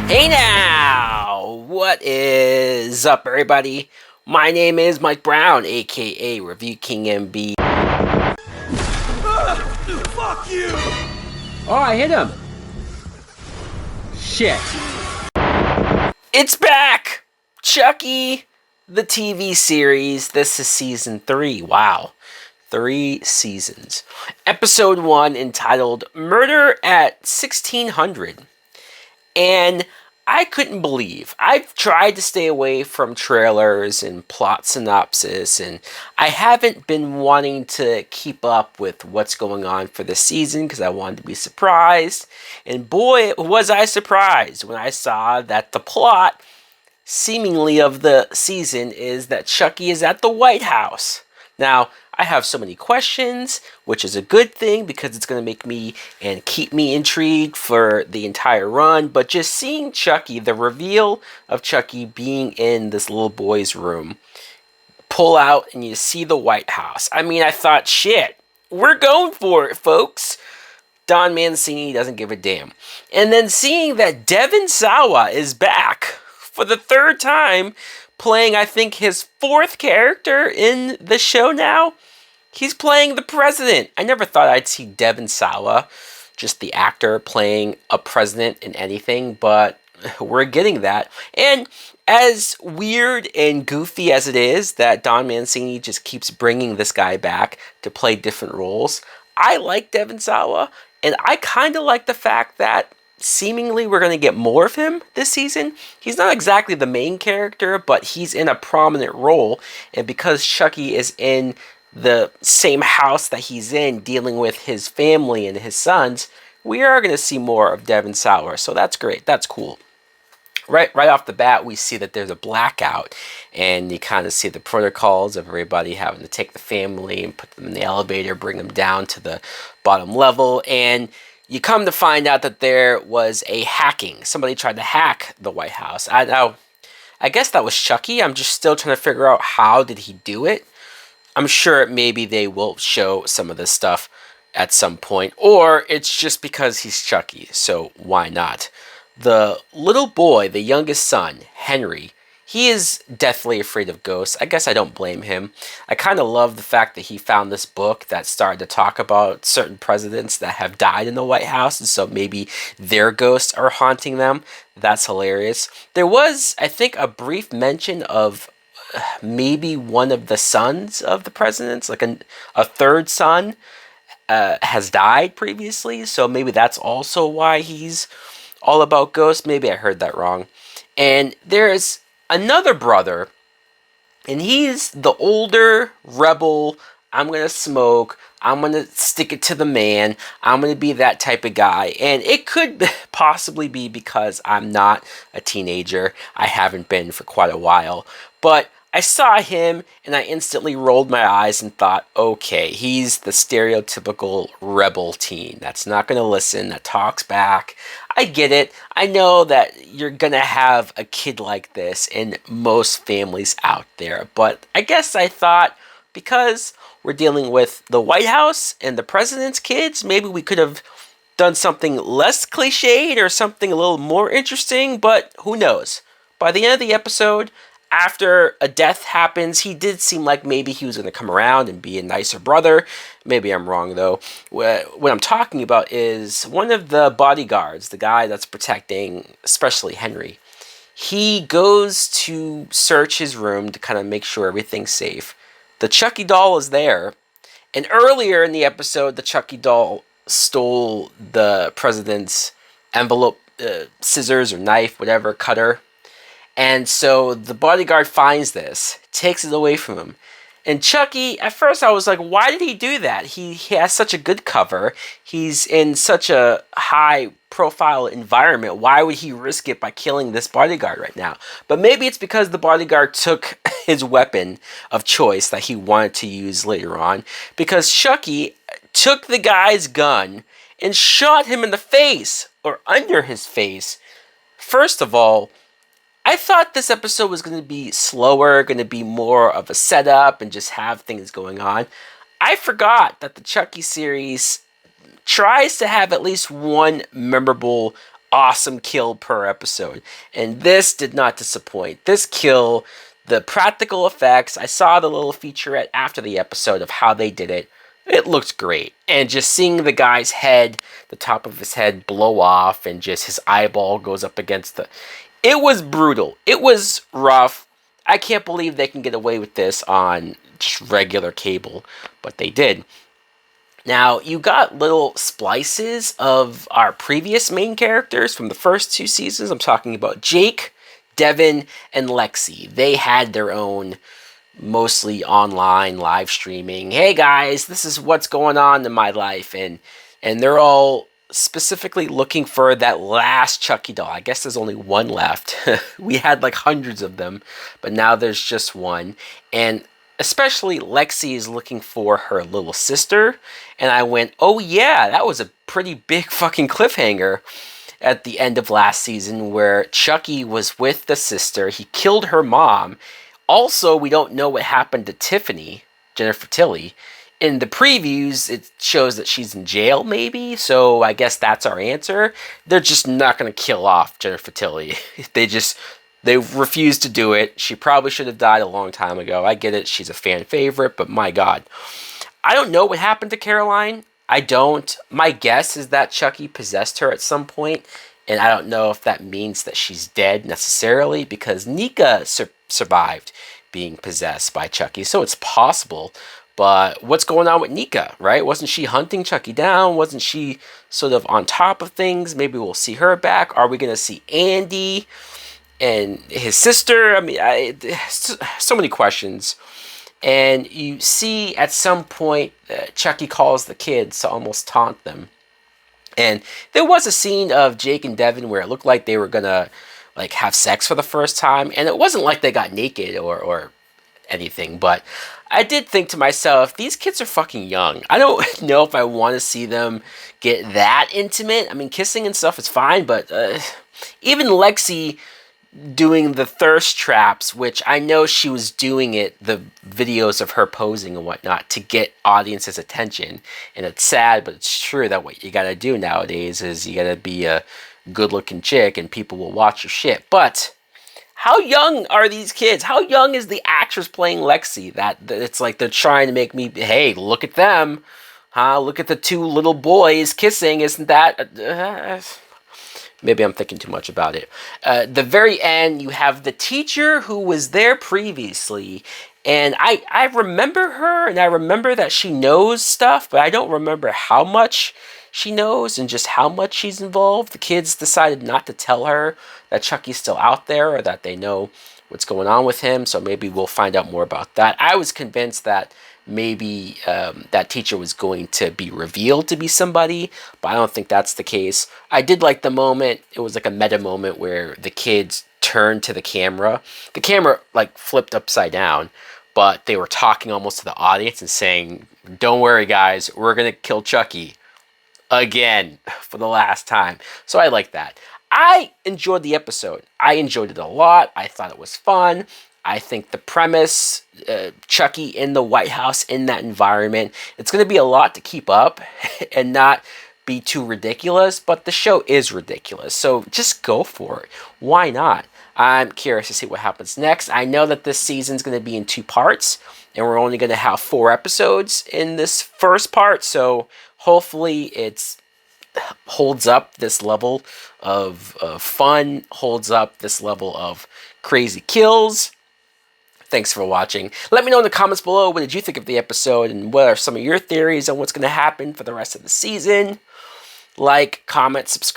Hey now! What is up, everybody? My name is Mike Brown, aka Review King MB. Fuck you! Oh, I hit him! Shit. It's back! Chucky, the TV series. This is season 3. Wow. 3 seasons. Episode 1 entitled Murder at 1600. And I couldn't believe. I've tried to stay away from trailers and plot synopsis, and I haven't been wanting to keep up with what's going on for the season because I wanted to be surprised. And boy, was I surprised when I saw that the plot, seemingly, of the season is that Chucky is at the White House. Now, I have so many questions, which is a good thing because it's going to make me and keep me intrigued for the entire run. But just seeing Chucky, the reveal of Chucky being in this little boy's room, pull out and you see the White House. I mean, I thought, shit, we're going for it, folks. Don Mancini doesn't give a damn. And then seeing that Devon Sawa is back for the 3rd time, playing, I think, his 4th character in the show now. He's playing the president. I never thought I'd see Devon Sawa, just the actor, playing a president in anything, but we're getting that. And as weird and goofy as it is that Don Mancini just keeps bringing this guy back to play different roles, I like Devon Sawa, and I kind of like the fact that seemingly we're going to get more of him this season. He's not exactly the main character, but he's in a prominent role, and because Chucky is in the same house that he's in, dealing with his family and his sons, we are going to see more of Devon Sawa, so that's great. That's cool. Right off the bat, we see that there's a blackout, and you kind of see the protocols of everybody having to take the family and put them in the elevator, bring them down to the bottom level, and you come to find out that there was a hacking. Somebody tried to hack the White House. I guess that was Chucky. I'm just still trying to figure out how did he do it. I'm sure maybe they will show some of this stuff at some point, or it's just because he's Chucky, so why not? The little boy, the youngest son, Henry, he is deathly afraid of ghosts. I guess I don't blame him. I kind of love the fact that he found this book that started to talk about certain presidents that have died in the White House, and so maybe their ghosts are haunting them. That's hilarious. There was, I think, a brief mention of maybe one of the sons of the presidents, like a 3rd son, has died previously, so maybe that's also why he's all about ghosts. Maybe I heard that wrong. And there's another brother, and he's the older rebel. I'm going to smoke. I'm going to stick it to the man. I'm going to be that type of guy. And it could possibly be because I'm not a teenager. I haven't been for quite a while. But I saw him, and I instantly rolled my eyes and thought, okay, he's the stereotypical rebel teen that's not going to listen, that talks back. I get it. I know that you're going to have a kid like this in most families out there. But I guess I thought, because we're dealing with the White House and the president's kids, maybe we could have done something less cliched or something a little more interesting, but who knows? By the end of the episode, after a death happens, he did seem like maybe he was going to come around and be a nicer brother. Maybe I'm wrong, though. What I'm talking about is one of the bodyguards, the guy that's protecting, especially Henry. He goes to search his room to kind of make sure everything's safe. The Chucky doll is there. And earlier in the episode, the Chucky doll stole the president's envelope, scissors or knife, whatever, cutter. And so the bodyguard finds this, takes it away from him. And Chucky, at first I was like, why did he do that? He has such a good cover. He's in such a high profile environment. Why would he risk it by killing this bodyguard right now? But maybe it's because the bodyguard took his weapon of choice that he wanted to use later on. Because Chucky took the guy's gun and shot him in the face, or under his face. First of all, I thought this episode was going to be slower, going to be more of a setup and just have things going on. I forgot that the Chucky series tries to have at least one memorable awesome kill per episode. And this did not disappoint. This kill, the practical effects, I saw the little featurette after the episode of how they did it. It looked great. And just seeing the guy's head, the top of his head blow off, and just his eyeball goes up against the... It was brutal. It was rough. I can't believe they can get away with this on just regular cable, but they did. Now, you got little splices of our previous main characters from the first 2 seasons. I'm talking about Jake, Devin, and Lexi. They had their own mostly online live streaming. Hey guys, this is what's going on in my life. And they're all specifically looking for that last Chucky doll. I guess there's only one left. We had like hundreds of them, but now there's just one. And especially Lexi is looking for her little sister. And I went, oh yeah, that was a pretty big fucking cliffhanger at the end of last season where Chucky was with the sister. He killed her mom. Also, we don't know what happened to Tiffany, Jennifer Tilly. In the previews, it shows that she's in jail, maybe. So I guess that's our answer. They're just not going to kill off Jennifer Tilly. They refused to do it. She probably should have died a long time ago. I get it. She's a fan favorite, but my God. I don't know what happened to Caroline. I don't. My guess is that Chucky possessed her at some point, and I don't know if that means that she's dead necessarily, because Nika survived being possessed by Chucky, so it's possible. But what's going on with Nika, right? Wasn't she hunting Chucky down? Wasn't she sort of on top of things? Maybe we'll see her back. Are we going to see Andy and his sister? I mean, so many questions. And you see at some point Chucky calls the kids to almost taunt them. And there was a scene of Jake and Devin where it looked like they were going to like have sex for the first time. And it wasn't like they got naked or anything. But I did think to myself, these kids are fucking young. I don't know if I want to see them get that intimate. I mean, kissing and stuff is fine. But even Lexi doing the thirst traps, which I know she was doing it, the videos of her posing and whatnot, to get audiences' attention. And it's sad, but it's true that what you gotta do nowadays is you gotta be a good-looking chick and people will watch your shit. But how young are these kids? How young is the actress playing Lexi? That it's like they're trying to make me, hey, look at them. Huh? Look at the 2 little boys kissing. Isn't that... Maybe I'm thinking too much about it. The very end, you have the teacher who was there previously. And I remember her, and I remember that she knows stuff, but I don't remember how much she knows and just how much she's involved. The kids decided not to tell her that Chucky's still out there or that they know what's going on with him. So maybe we'll find out more about that. I was convinced that maybe that teacher was going to be revealed to be somebody, but I don't think that's the case. I did like the moment. It was like a meta moment where the kids turned to the camera. The camera like flipped upside down, but they were talking almost to the audience and saying, don't worry guys, we're going to kill Chucky again for the last time. So I like that. I enjoyed the episode. I enjoyed it a lot. I thought it was fun. I think the premise, Chucky in the White House, in that environment, it's going to be a lot to keep up and not be too ridiculous, but the show is ridiculous, so just go for it. Why not? I'm curious to see what happens next. I know that this season's going to be in 2 parts, and we're only going to have 4 episodes in this first part, so hopefully it holds up this level of fun, holds up this level of crazy kills. Thanks for watching. Let me know in the comments below, what did you think of the episode, and what are some of your theories on what's going to happen for the rest of the season? Like, comment, subscribe.